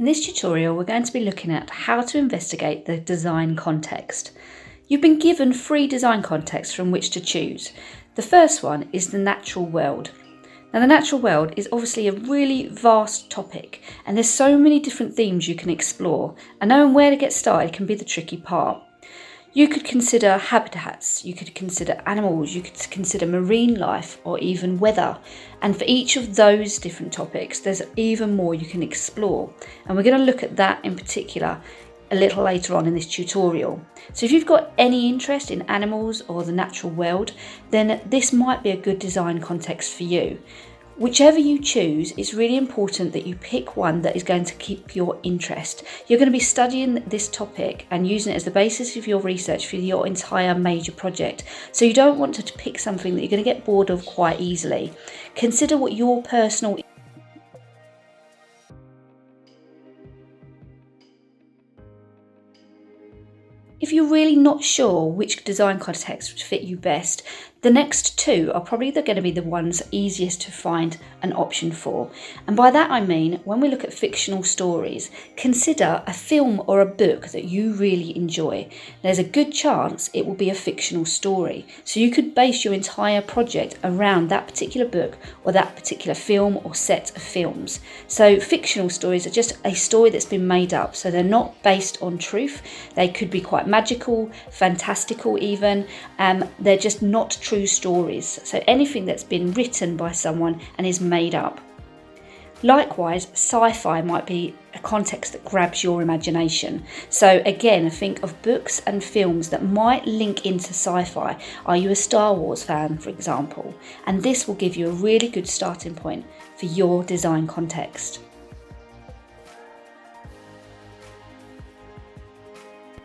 In this tutorial, we're going to be looking at how to investigate the design context. You've been given 3 design contexts from which to choose. The first one is the natural world. Now, the natural world is obviously a really vast topic, and there's so many different themes you can explore, and knowing where to get started can be the tricky part. You could consider habitats, you could consider animals, you could consider marine life, or even weather. And for each of those different topics, there's even more you can explore. And we're going to look at that in particular a little later on in this tutorial. So if you've got any interest in animals or the natural world, then this might be a good design context for you. Whichever you choose, it's really important that you pick one that is going to keep your interest. You're going to be studying this topic and using it as the basis of your research for your entire major project. So you don't want to pick something that you're going to get bored of quite easily. Consider what your personal If you're really not sure which design context would fit you best, the next 2 are probably going to be the ones easiest to find an option for. And by that I mean, when we look at fictional stories, consider a film or a book that you really enjoy. There's a good chance it will be a fictional story. So you could base your entire project around that particular book or that particular film or set of films. So fictional stories are just a story that's been made up. So they're not based on truth. They could be quite magical, fantastical even. They're just not true stories. So anything that's been written by someone and is made up. Likewise, sci-fi might be a context that grabs your imagination. So again, think of books and films that might link into sci-fi. Are you a Star Wars fan, for example? And this will give you a really good starting point for your design context.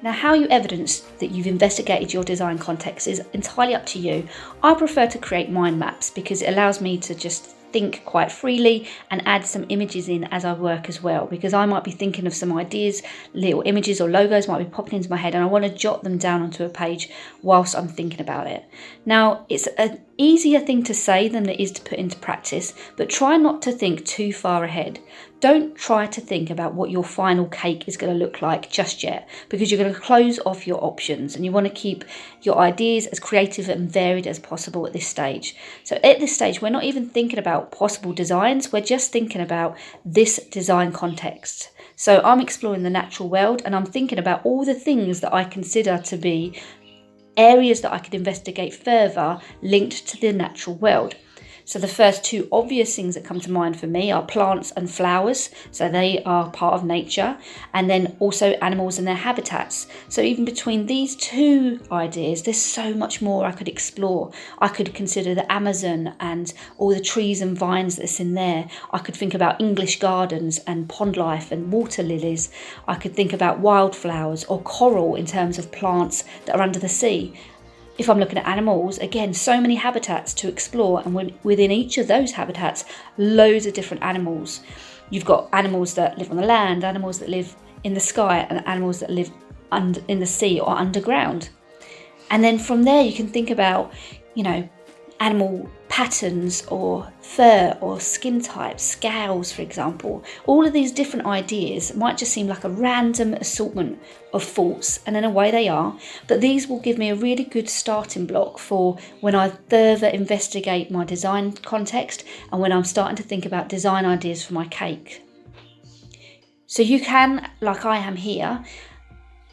Now, how you evidence that you've investigated your design context is entirely up to you. I prefer to create mind maps because it allows me to just think quite freely and add some images in as I work as well, because I might be thinking of some ideas, little images or logos might be popping into my head, and I want to jot them down onto a page whilst I'm thinking about it. Now, it's an easier thing to say than it is to put into practice, but try not to think too far ahead. Don't try to think about what your final cake is going to look like just yet, because you're going to close off your options and you want to keep your ideas as creative and varied as possible at this stage. So at this stage, we're not even thinking about possible designs, we're just thinking about this design context. So I'm exploring the natural world and I'm thinking about all the things that I consider to be areas that I could investigate further linked to the natural world. So the first 2 obvious things that come to mind for me are plants and flowers. So they are part of nature, and then also animals and their habitats. So even between these 2 ideas, there's so much more I could explore. I could consider the Amazon and all the trees and vines that's in there. I could think about English gardens and pond life and water lilies. I could think about wildflowers or coral in terms of plants that are under the sea. If I'm looking at animals, again, so many habitats to explore, and within each of those habitats, loads of different animals. You've got animals that live on the land, animals that live in the sky, and animals that live in the sea or underground. And then from there, you can think about, animal patterns or fur or skin types, scales, for example. All of these different ideas might just seem like a random assortment of thoughts, and in a way they are, but these will give me a really good starting block for when I further investigate my design context and when I'm starting to think about design ideas for my cake. So you can, like I am here,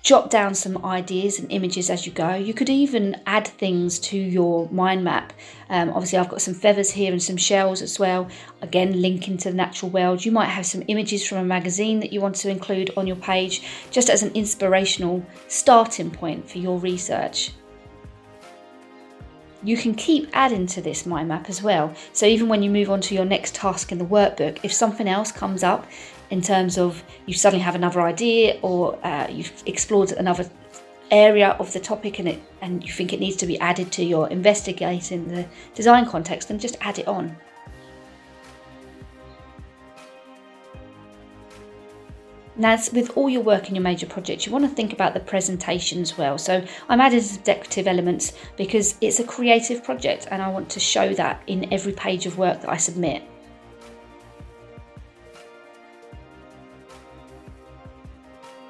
jot down some ideas and images as you go. You could even add things to your mind map. Obviously, I've got some feathers here and some shells as well. Again, linking to the natural world. You might have some images from a magazine that you want to include on your page, just as an inspirational starting point for your research. You can keep adding to this mind map as well. So even when you move on to your next task in the workbook, if something else comes up in terms of you suddenly have another idea or you've explored another area of the topic and you think it needs to be added to your investigating the design context, then just add it on. Now, with all your work in your major projects, you want to think about the presentation as well. So I'm adding some decorative elements because it's a creative project and I want to show that in every page of work that I submit.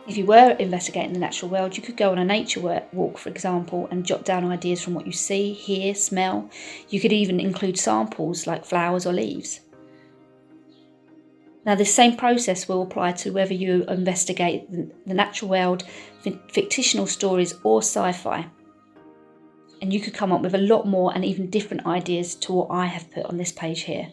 If you were investigating the natural world, you could go on a nature walk, for example, and jot down ideas from what you see, hear, smell. You could even include samples like flowers or leaves. Now, this same process will apply to whether you investigate the natural world, fictional stories, or sci-fi. And you could come up with a lot more and even different ideas to what I have put on this page here.